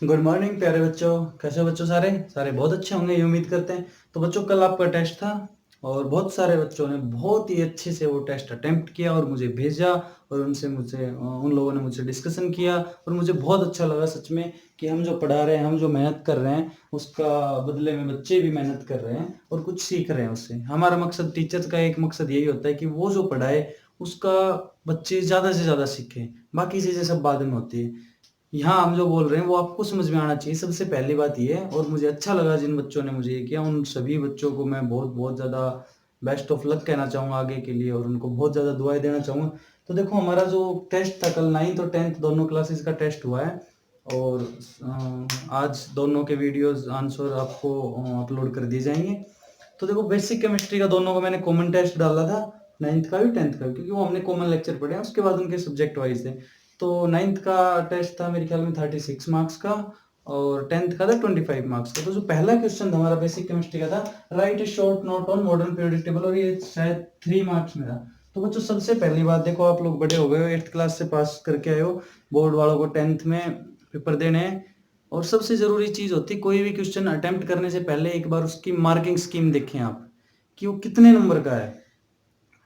Good morning प्यारे बच्चों। कैसे हो बच्चों? सारे सारे बहुत अच्छे होंगे ये उम्मीद करते हैं। तो बच्चों कल आपका टेस्ट था और बहुत सारे बच्चों ने बहुत ही अच्छे से वो टेस्ट अटेम्प्ट किया और मुझे भेजा और उनसे मुझे उन लोगों ने मुझसे डिस्कशन किया और मुझे बहुत अच्छा लगा सच में कि हम जो पढ़ा रहे हैं, हम जो मेहनत कर रहे हैं, उसका बदले में बच्चे भी मेहनत कर रहे हैं और कुछ सीख रहे हैं उससे। हमारा मकसद, टीचर्स का एक मकसद यही होता है कि वो जो पढ़ाए उसका बच्चे ज़्यादा से ज़्यादा सीखें। बाकी चीज़ें सब बाद में होती है। यहाँ हम जो बोल रहे हैं वो आपको समझ में आना चाहिए, सबसे पहली बात ये है। और मुझे अच्छा लगा जिन बच्चों ने मुझे ये किया, उन सभी बच्चों को मैं बहुत-बहुत ज़्यादा बेस्ट ऑफ लक कहना चाहूँगा आगे के लिए और उनको बहुत ज़्यादा दुआएँ देना चाहूँगा। तो देखो हमारा जो टेस्ट था कल 9th और 10th दोनों क्लासेस का टेस्ट हुआ है और आज दोनों के वीडियोज़ आंसर आपको अपलोड कर दिए जाएँगे। तो देखो बेसिक केमिस्ट्री का दोनों का मैंने कॉमन टेस्ट डाला था, 9th का भी 10th का भी, क्योंकि वो हमने कॉमन लेक्चर पढ़े हैं, उसके बाद उनके सब्जेक्ट वाइज़ थे। तो 9th का टेस्ट था मेरे ख्याल में 36 मार्क्स का और 10th का था 25 मार्क्स का। तो जो पहला क्वेश्चन था हमारा बेसिक केमिस्ट्री का था, right A short note on modern periodic table, और ये शायद 3 मार्क्स में था। तो बच्चों सबसे पहली बात, देखो आप लोग बड़े हो गए हो, 8th क्लास से पास करके आए हो, बोर्ड वालों को 10th में पेपर देने हैं और सबसे ज़रूरी चीज़ होती है कोई भी क्वेश्चन अटेम्प्ट करने से पहले एक बार उसकी मार्किंग स्कीम देखें आप, कि वो कितने नंबर का है।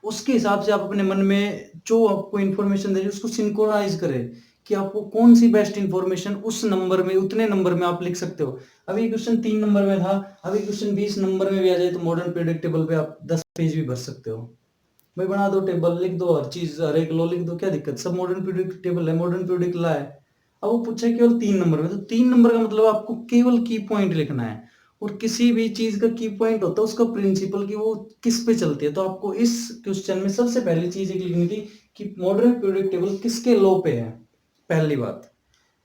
उसके हिसाब से आप अपने मन में जो आपको इन्फॉर्मेशन दे रही है उसको सिंक्रोनाइज करें कि आपको कौन सी बेस्ट इन्फॉर्मेशन उस नंबर में, उतने नंबर में आप लिख सकते हो। अभी ये क्वेश्चन 3 नंबर में था, अभी क्वेश्चन 20 नंबर में भी आ जाए तो मॉडर्न पीरियोडिक टेबल पे आप 10 पेज भी भर सकते हो। भाई बना दो टेबल, लिख दो हर चीज, हर एक लॉ लिख दो, क्या दिक्कत? सब मॉडर्न पीरियोडिक टेबल है, मॉडर्न पीरियोडिक लॉ है। अब वो पूछा केवल 3 नंबर में, तो 3 नंबर का मतलब आपको केवल की पॉइंट लिखना है। और किसी भी चीज का की पॉइंट होता है उसका प्रिंसिपल, कि वो किस पे चलती है। तो आपको इस क्वेश्चन में सबसे पहली चीज एक लिखनी थी कि मॉडर्न पीरियोडिक टेबल किसके लॉ पे है, पहली बात।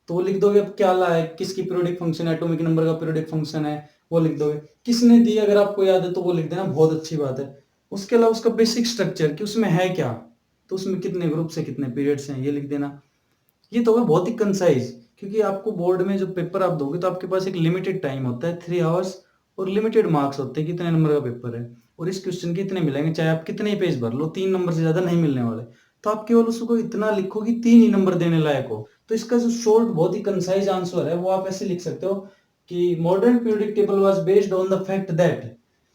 तो वो लिख दोगे अब क्या ला है, किसकी पीरियोडिक फंक्शन है, एटॉमिक नंबर का पीरियोडिक फंक्शन है, वो लिख दोगे। किसने दी अगर आपको याद है तो वो लिख देना, बहुत अच्छी बात है। उसके अलावा उसका बेसिक स्ट्रक्चर कि उसमें है क्या, तो उसमें कितने ग्रुप्स है, कितने पीरियड्स हैं, ये लिख देना। ये तो है बहुत ही कंसाइज, क्योंकि आपको बोर्ड में जो पेपर आप दोगे तो आपके पास एक लिमिटेड टाइम होता है, 3 आवर्स, और लिमिटेड मार्क्स होते हैं, कितने नंबर का पेपर है और इस क्वेश्चन के इतने मिलेंगे, चाहे आप कितने ही पेज भर लो, 3 नंबर से ज्यादा नहीं मिलने वाले। तो आप केवल उसको इतना लिखो कि 3 ही नंबर देने लायक हो। तो इसका जो शॉर्ट बहुत ही कंसाइज आंसर है वो आप ऐसे लिख सकते हो कि modern periodic table was based on the fact that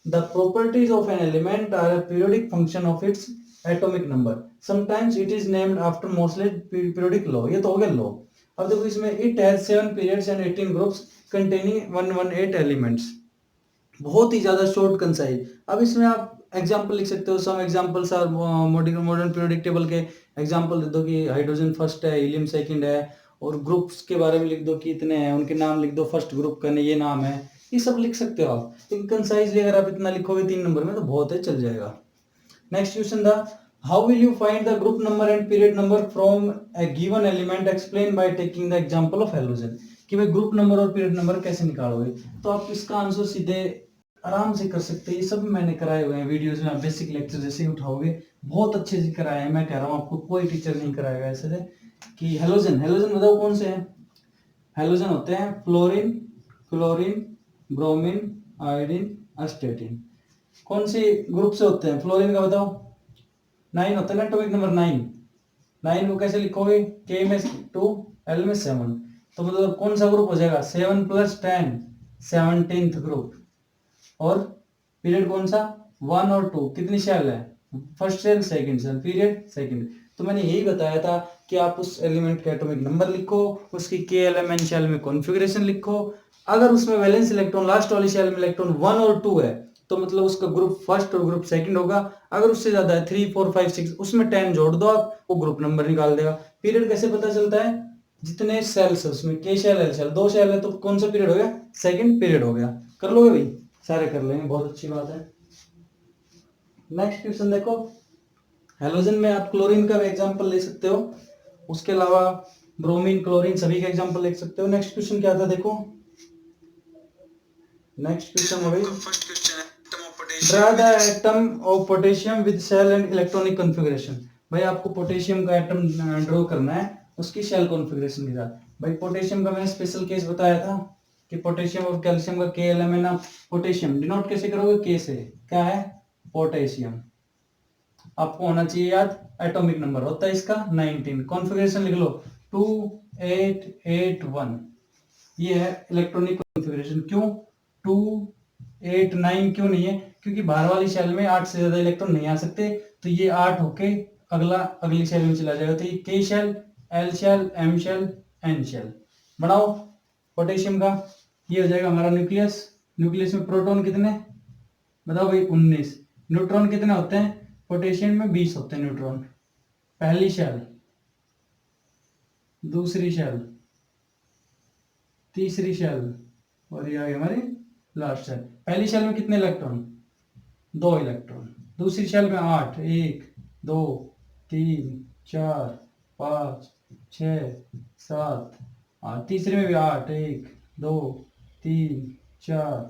the properties of an element are a periodic function of its atomic number. Sometimes it is named after Moseley periodic law. ये तो हो गया लॉ। अब देखो इसमें it has 7 periods and 18 groups containing 118 elements। बहुत ही ज्यादा short concise. अब इसमें आप एग्जांपल लिख सकते हो, some examples are modern periodic table के एग्जांपल दे दो कि हाइड्रोजन फर्स्ट है, हीलियम सेकंड है, और ग्रुप्स के बारे में लिख दो कि इतने हैं, उनके नाम लिख दो, फर्स्ट ग्रुप का ये नाम है। ये सब लिख सकते हो आप, लेकिन कंसाइजली अगर आप इतना लिखोगे 3 नंबर में तो बहुत है, चल जाएगा। नेक्स्ट क्वेश्चन था, how will you find the group number and period number from a given element, explain by taking the example of halogen. कि भाई ग्रुप नंबर और पीरियड नंबर कैसे निकालोगे? तो आप इसका आंसर सीधे आराम से कर सकते हैं। ये सब मैंने कराए हुए हैं वीडियोस में, आप बेसिक लेक्चर जैसे ही उठाओगे बहुत अच्छे से कराए हैं। मैं कह रहा हूँ आपको कोई टीचर नहीं कराएगा ऐसे से। कि हेलोजन, हेलोजन बताओ कौन से हैं? हेलोजन होते हैं फ्लोरीन, क्लोरीन, ब्रोमीन, आयोडीन, अस्टेटिन। कौन सी ग्रुप से होते हैं? फ्लोरीन का बताओ। 9 होता है ना एटॉमिक नंबर 9। 9 को कैसे लिखोगे? के में 2, एल में 7। तो मतलब कौन सा ग्रुप हो जाएगा? 7 + 10, 17th ग्रुप। और पीरियड कौन सा? 1 और 2। कितनी शेल है? First shell, second shell, period second. तो मैंने यही बताया था कि आप उस एलिमेंट का एटॉमिक नंबर लिखो, उसकी के एलिमेंट शेल में कॉन्फ़िगरेशन लिखो। अगर उसमें वैलेंस इलेक्ट्रॉन लास्ट वाली शेल में इलेक्ट्रॉन 1 और 2 है तो मतलब उसका ग्रुप फर्स्ट और ग्रुप सेकंड होगा। अगर उससे ज्यादा है 3, 4, 5, 6, उसमें 10 जोड़ दो आप, वो ग्रुप नंबर निकाल देगा। पीरियड कैसे पता चलता है? जितने सेल्स है उसमें, के शेल, एल शेल, 2 शेल है तो कौन सा पीरियड हो गया? सेकंड पीरियड हो गया। कर लोगे भाई? सारे कर लेंगे, बहुत अच्छी बात है। नेक्स्ट क्वेश्चन देखो, हेलोजन में आप क्लोरीन का भी एग्जांपल ले सकते हो, उसके अलावा ब्रोमीन, क्लोरीन सभी का एग्जांपल ले सकते हो। नेक्स्ट क्वेश्चन क्या था देखो, नेक्स्ट क्वेश्चन है भाई, फर्स्ट क्वेश्चन है draw the atom of potassium with shell and electronic configuration. भाई आपको पोटेशियम का एटम ड्रॉ करना है उसकी शेल कॉन्फ़िगरेशन के साथ। भाई पोटेशियम का मैंने स्पेशल केस बताया था कि पोटेशियम और कैल्शियम का के एल एम है ना। पोटेशियम डिनोट कैसे करोगे? के से। क्या है? पोटेशियम। आपको होना चाहिए याद, एटॉमिक नंबर होता है इसका 19। कॉन्फ़िगरेशन लिख लो 2881। ये है इलेक्ट्रॉनिक कॉन्फ़िगरेशन। क्यों 2 8 9 क्यों नहीं है? क्योंकि बाहर वाली शेल में 8 से ज्यादा इलेक्ट्रॉन नहीं आ सकते, तो ये 8 होके अगली शेल में चला जाएगा। तो ये K shell, L shell, M shell, N shell. बनाओ पोटेशियम का। ये हो जाएगा हमारा न्यूक्लियस। न्यूक्लियस में प्रोटॉन कितने बताओ भाई? 19। न्यूट्रॉन कितने होते हैं? पोटेशियम में 20 होते हैं न्यूट्रॉन। पहली शेल, दूसरी शेल, तीसरी शेल, और ये आ गई हमारी लास्ट शेल। पहली शेल में कितने इलेक्ट्रॉन? 2 इलेक्ट्रॉन। दूसरी शेल में 8, 1 2 3 4 5 6 7 8। तीसरे में भी 8, 1 2 3 4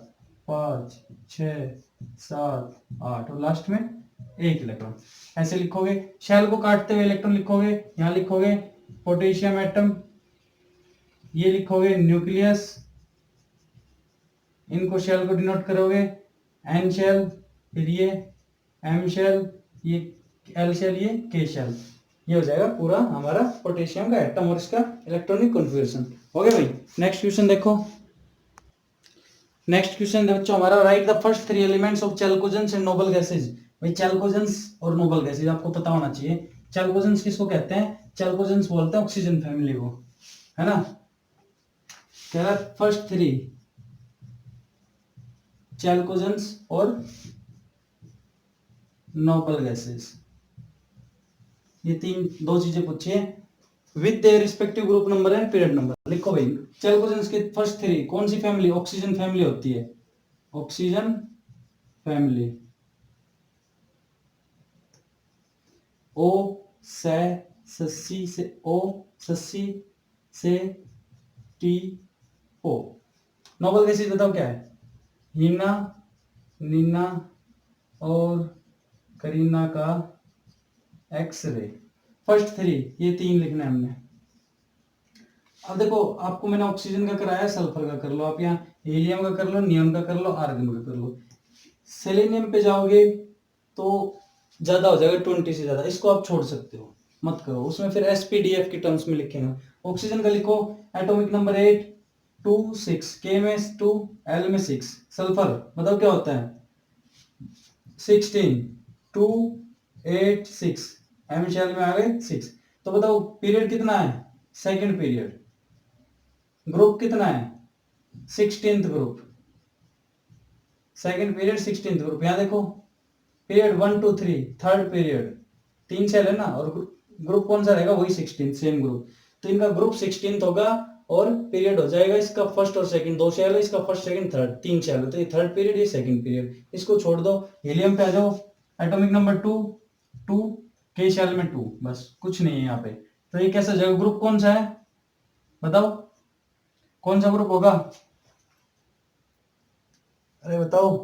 5 6 7 8, और लास्ट में 1 इलेक्ट्रॉन। ऐसे लिखोगे। शेल को काटते हुए इलेक्ट्रॉन लिखोगे। यहाँ लिखोगे पोटेशियम एटम, ये लिखोगे न्यूक्लियस, इनको शेल को डिनोट करोगे एन शेल, फिर ये एम शेल, ये एल शेल, ये के शेल। ये हो जाएगा पूरा हमारा पोटेशियम का एटम और इसका इलेक्ट्रॉनिक कॉन्फ़िगरेशन। हो गया भाई। नेक्स्ट क्वेश्चन देखो। नेक्स्ट क्वेश्चन बच्चों हमारा, right the first 3 elements of चैल्कोजेंस and noble gases. भाई चैल्कोजेंस और नोबल गैसेज आपको पता होना चाहिए। चैल्कोजेंस किसको कहते हैं? चैल्कोजेंस बोलते हैं ऑक्सीजन फैमिली को, है ना। कह रहा फर्स्ट 3 चैल्कोजेंस और नोबल गैसेस, ये दो चीजें पूछी है with their respective group number and period number. लिखो भाई चैल्कोजेंस के फर्स्ट 3 कौन सी फैमिली? ऑक्सीजन फैमिली होती है, ऑक्सीजन फैमिली। ओ से सस्सी से ओ, सस्सी से टी ओ। नोबल गैसेस बताओ क्या है? हीना, नीना और करीना का एक्सरे। फर्स्ट 3 ये 3 लिखना है हमने। अब देखो आपको मैंने ऑक्सीजन का कराया, सल्फर का कर लो आप, यहाँ हीलियम का कर लो, नियॉन का कर लो, आर्गन का कर लो। सेलेनियम पे जाओगे तो ज्यादा हो जाएगा, 20 से ज्यादा। इसको आप छोड़ सकते हो, मत करो। उसमें फिर एसपीडीएफ की टर्म्स में लिखेंगे। ऑक्सीजन का लिखो एटॉमिक नंबर 8 2 6, के में 2, एल में 6। सल्फर बताओ क्या होता है? 16 2 8 6, एम शेल में आ गए 6। तो बताओ पीरियड कितना है? Second period. ग्रुप कितना है? 16th group. Second period 16th group. यहां देखो पीरियड 1 2 3 थर्ड पीरियड। 3 सेल है ना, और ग्रुप कौन सा रहेगा? वही 16th, सेम ग्रुप। तो इनका ग्रुप 16th होगा और पीरियड हो जाएगा इसका फर्स्ट और सेकंड। 2 सेल है, इसका फर्स्ट सेकंड थर्ड, 3 सेल है, तो ये थर्ड पीरियड, ये सेकंड पीरियड। इसको छोड़ दो। हीलियम पे आ जाओ। एटॉमिक नंबर 2 2, के शेल में 2, बस कुछ नहीं है यहाँ पे। तो ये कैसा जाएगा? ग्रुप कौन सा है बताओ? कौन सा ग्रुप होगा? अरे बताओ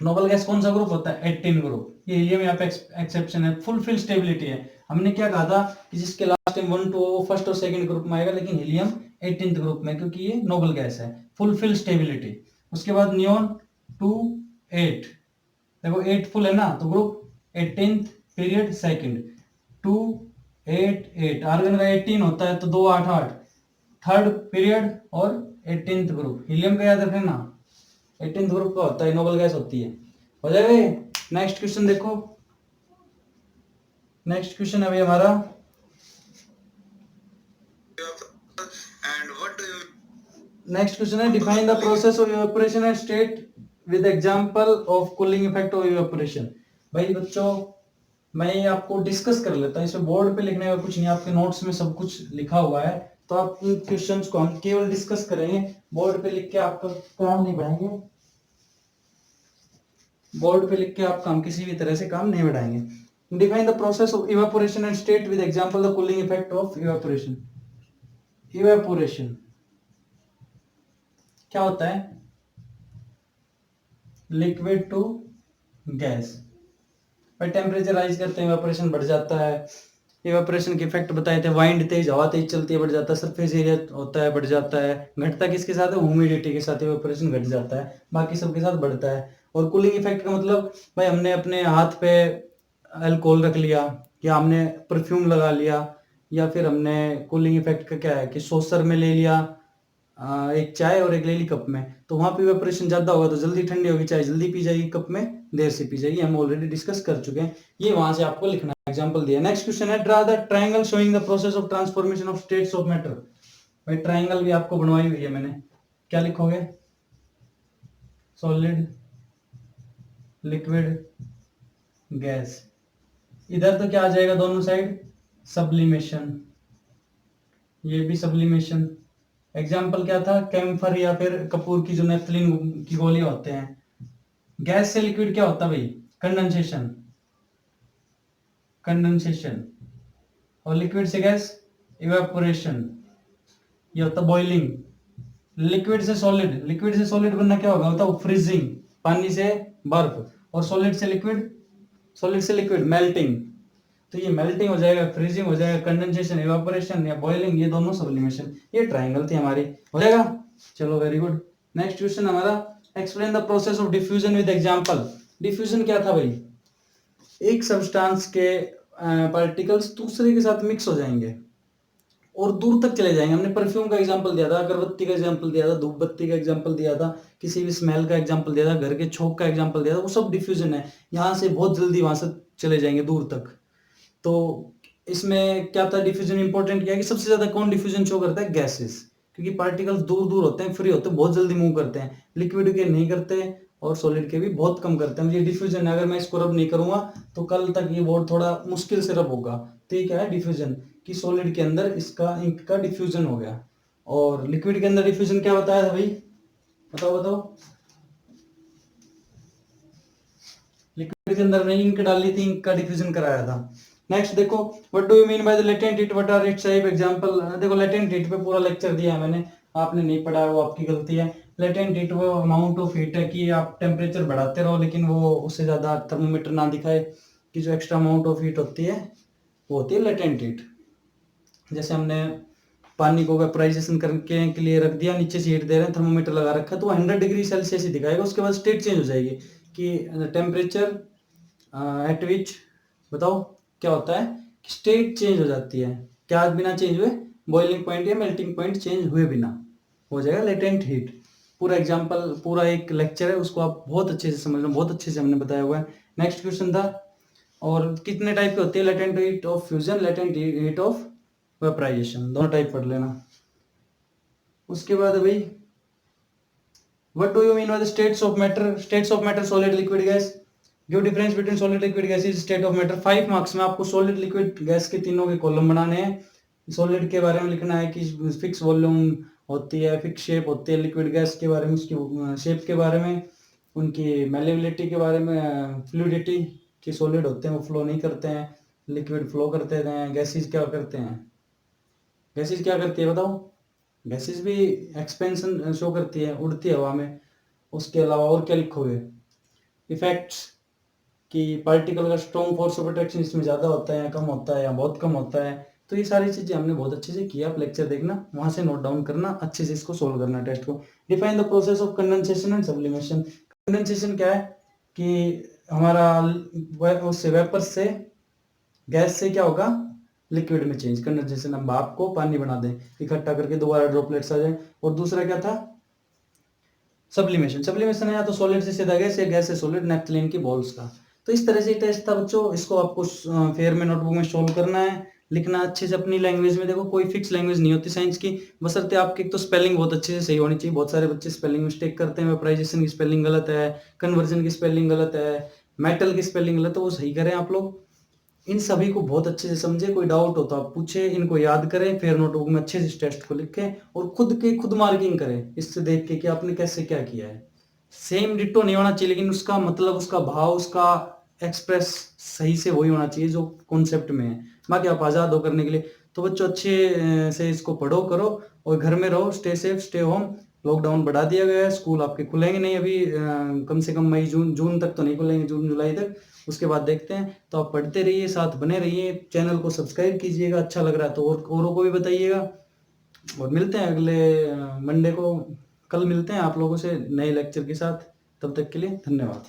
नोबल गैस कौन सा ग्रुप होता है? 18 ग्रुप। ये हीलियम यहाँ पे एक्सेप्शन है, फुलफिल स्टेबिलिटी है। हमने क्या कहा था कि जिसके लास्ट टाइम 1 2 वो फर्स्ट और सेकंड ग्रुप में आएगा, लेकिन हीलियम 18th ग्रुप में, क्योंकि ये नोबल गैस है, फुलफिल स्टेबिलिटी। उसके बाद नियॉन 2 8, देखो 8 फुल है ना, तो group 18th period second. 2 8 8, argon का 18 होता है, तो 2 8 8, थर्ड पीरियड और 18th ग्रुप। हीलियम का याद रखना, 18th ग्रुप का होता है, नोबल गैस होती है। हो जाएगा। नेक्स्ट क्वेश्चन देखो। नेक्स्ट क्वेश्चन है भाई हमारा, नेक्स्ट क्वेश्चन है define the process of evaporation and state with example of cooling effect of evaporation. भाई बच्चों मैं आपको डिस्कस कर लेता हूँ, इसमें बोर्ड पे लिखने का कुछ नहीं, आपके नोट्स में सब कुछ लिखा हुआ है। तो आप इन क्वेश्चंस को हम केवल डिस्कस करेंगे, बोर्ड पे लिख के आपका काम नहीं बढ़ाएंगे। बोर्ड पे लिख के आपका हम किसी भी तरह से काम नहीं बढ़ाएंगे। Define the process of evaporation and state with example the cooling effect of evaporation. Evaporation क्या होता है? Liquid to gas. भाई टेम्परेचर राइज करते हैं इवेपोरेशन बढ़ जाता है। इवेपोरेशन के इफेक्ट बताए थे, वाइंड तेज, हवा तेज चलती है बढ़ जाता है, सरफेस एरिया होता है बढ़ जाता है। घटता किसके साथ है? ह्यूमिडिटी के साथ इवेपोरेशन घट जाता है, बाकी सबके साथ बढ़ता है। और कूलिंग इफेक्ट का मतलब भाई हमने अपने हाथ पे अल्कोहल रख लिया, या हमने परफ्यूम लगा लिया, या फिर हमने कूलिंग इफेक्ट का क्या है कि सॉसर में ले लिया एक चाय और एक ले ली कप में, तो वहां पे इवेपोरेशन ज्यादा होगा तो जल्दी ठंडी होगी, चाय जल्दी पी जाएगी, कप में देर से पी जाएगी। हम ऑलरेडी डिस्कस कर चुके हैं, ये वहां से आपको लिखना है, एग्जांपल दिया। नेक्स्ट क्वेश्चन है, draw the triangle showing the process of transformation of states of matter. भाई ट्रायंगल भी आपको बनवाई हुई है मैंने, क्या लिखोगे? Solid, liquid, gas. इधर तो क्या आ जाएगा दोनों साइड? सब्लिमेशन, ये भी सब्लिमेशन। एग्जाम्पल क्या था? कैम्फर या फिर कपूर की जो नेफ्थलीन की गोलियां होते हैं। गैस से लिक्विड क्या होता है भाई? Condensation, condensation. और लिक्विड से गैस? इवेपोरेशन, ये होता बॉइलिंग। लिक्विड से सॉलिड, लिक्विड से सॉलिड बनना क्या होगा बताओ? फ्रीजिंग, पानी से बर्फ। और सॉलिड से लिक्विड, सॉलिड से लिक्विड मेल्टिंग। तो ये मेल्टिंग हो जाएगा, फ्रीजिंग हो जाएगा, कंडेंसेशन, इवेपोरेशन या बॉइलिंग, ये दोनों सब्लिमेशन। ये ट्रायंगल थी हमारी, हो जाएगा। चलो वेरी गुड। नेक्स्ट क्वेश्चन हमारा, explain the process of diffusion with example. Diffusion क्या था भाई? एक सब्सटेंस के पार्टिकल्स दूसरे के साथ मिक्स हो जाएंगे और दूर तक चले जाएंगे। हमने परफ्यूम का एग्जांपल दिया था, अगरबत्ती का एग्जांपल दिया था, धूप बत्ती का एग्जांपल दिया था, किसी भी स्मेल का एग्जांपल दिया था, घर के छोक का एग्जांपल दिया था। वो सब डिफ्यूजन है। यहाँ से बहुत जल्दी वहां से चले जाएंगे दूर तक। तो इसमें क्या था? डिफ्यूजन इंपॉर्टेंट क्या है कि सबसे ज्यादा कौन डिफ्यूजन शो करता है? गैसेस, क्योंकि पार्टिकल्स दूर दूर होते हैं, फ्री होते हैं, बहुत जल्दी मूव करते हैं। लिक्विड के नहीं करते और सॉलिड के भी बहुत कम करते हैं। ये डिफ्यूजन है, अगर मैं इसको रब नहीं करूंगा तो कल तक ये बोर्ड थोड़ा मुश्किल से रब होगा। तो ये क्या है? डिफ्यूजन, कि सॉलिड के अंदर इसका इंक का डिफ्यूजन हो गया। और लिक्विड के अंदर डिफ्यूजन क्या बताया था भाई? बताओ बताओ। लिक्विड के अंदर मैंने इंक डाली थी, इंक का डिफ्यूजन कराया था। नेक्स्ट देखो, what do you mean by the latent heat, what are its type? Example देखो, लेटेंट हीट पे पूरा लेक्चर दिया है मैंने, आपने नहीं पढ़ा वो आपकी गलती है। लेटेंट हीट वो अमाउंट ऑफ हीट है कि आप टेम्परेचर बढ़ाते रहो लेकिन वो उससे ज्यादा थर्मोमीटर ना दिखाए, कि जो एक्स्ट्रा अमाउंट ऑफ हीट होती है वो होती है लेटेंट हीट। जैसे हमने पानी को वेपराइजेशन करने के लिए रख दिया, नीचे से हीट दे रहे हैं, थर्मोमीटर लगा रखा है, तो 100 डिग्री सेल्सियस ही दिखाएगा। उसके बाद स्टेट चेंज हो जाएगी कि टेम्परेचर एट विच, बताओ क्या होता है? स्टेट चेंज हो जाती है, क्या बिना चेंज हुए? बॉइलिंग पॉइंट या मेल्टिंग पॉइंट चेंज हुए बिना हो जाएगा लेटेंट हीट। पूरा एग्जांपल, पूरा एक लेक्चर है, उसको आप बहुत अच्छे से समझना, बहुत अच्छे से हमने बताया हुआ है। नेक्स्ट क्वेश्चन था, और कितने टाइप की होती है? Latent heat of fusion, latent heat of vaporisation, दोनों टाइप पढ़ लेना। उसके बाद भाई, what do you mean by the states of matter? States of matter, solid, liquid, gas. Give difference between solid, liquid, gases, state of matter. 5 marks में आपको solid, liquid, gas के तीनों के कॉलम बनाने हैं। सॉलिड के बारे में लिखना है कि फिक्स वॉल्यूम होती है, फिक्स शेप होती है। लिक्विड गैस के बारे में, उसकी शेप के बारे में, उनकी मेलेबिलिटी के बारे में, फ्लूइडिटी, कि सॉलिड होते हैं वो फ्लो नहीं करते हैं, लिक्विड फ्लो करते हैं। गैसेस क्या करते हैं? गैसेस क्या करती है बताओ? गैसेस भी एक्सपेंशन शो करती है, उड़ती है हवा में। उसके अलावा और क्या लिखोगे? इफेक्ट्स, कि पार्टिकल का स्ट्रॉन्ग फोर्स ऑफ अट्रैक्शन इसमें ज्यादा होता है, कम होता है, या बहुत कम होता है। तो ये सारी चीजें हमने बहुत अच्छे से किया। आप लेक्चर देखना, वहां से नोट डाउन करना, अच्छे से इसको सोल्व करना टेस्ट को। Define the process of condensation and sublimation. Condensation क्या है? कि हमारा उससे वेपर से, गैस से क्या होगा? लिक्विड में चेंज। कंडेंसेशन, हम भाप को पानी बना दें, इकट्ठा करके दोबारा ड्रॉपलेट्स आ जाए। और दूसरा क्या था? सब्लिमेशन। सब्लिमेशन है या तो सॉलिड से सीधा गैस, या गैस से सॉलिड, नेफ्थलीन की बॉल्स का। तो इस तरह से टेस्ट था बच्चों, इसको आपको फेयर में नोटबुक में सोल्व करना है, लिखना अच्छे से अपनी लैंग्वेज में। देखो कोई फिक्स लैंग्वेज नहीं होती साइंस की, बशर्ते आपकी एक तो स्पेलिंग बहुत अच्छे से सही होनी चाहिए। बहुत सारे बच्चे स्पेलिंग मिस्टेक करते हैं, वेपराइजेशन की स्पेलिंग गलत है, कन्वर्जन की स्पेलिंग गलत है, मेटल की स्पेलिंग गलत है, वो सही करें आप लोग। इन सभी को बहुत अच्छे से समझे, कोई डाउट हो तो आप पूछे, इनको याद करें, फिर नोटबुक में अच्छे से इस टेस्ट को लिखें और खुद मार्किंग करें इससे देख के कि आपने कैसे क्या किया है। सेम डिट्टो नहीं होना चाहिए, लेकिन उसका मतलब, उसका भाव, उसका एक्सप्रेस सही से वही होना चाहिए जो कॉन्सेप्ट में है। बाकी आप आजाद हो करने के लिए। तो बच्चों अच्छे से इसको पढ़ो करो और घर में रहो, stay safe, stay home. Lockdown बढ़ा दिया गया है, स्कूल आपके खुलेंगे नहीं अभी, कम से कम मई जून जून तक तो नहीं खुलेंगे, जून जुलाई तक। उसके बाद देखते हैं। तो आप पढ़ते रहिए, साथ बने रहिए, चैनल को सब्सक्राइब कीजिएगा, अच्छा लग रहा है तो और औरों को भी बताइएगा। और मिलते हैं अगले मंडे को, कल मिलते हैं आप लोगों से नए लेक्चर के साथ। तब तक के लिए धन्यवाद।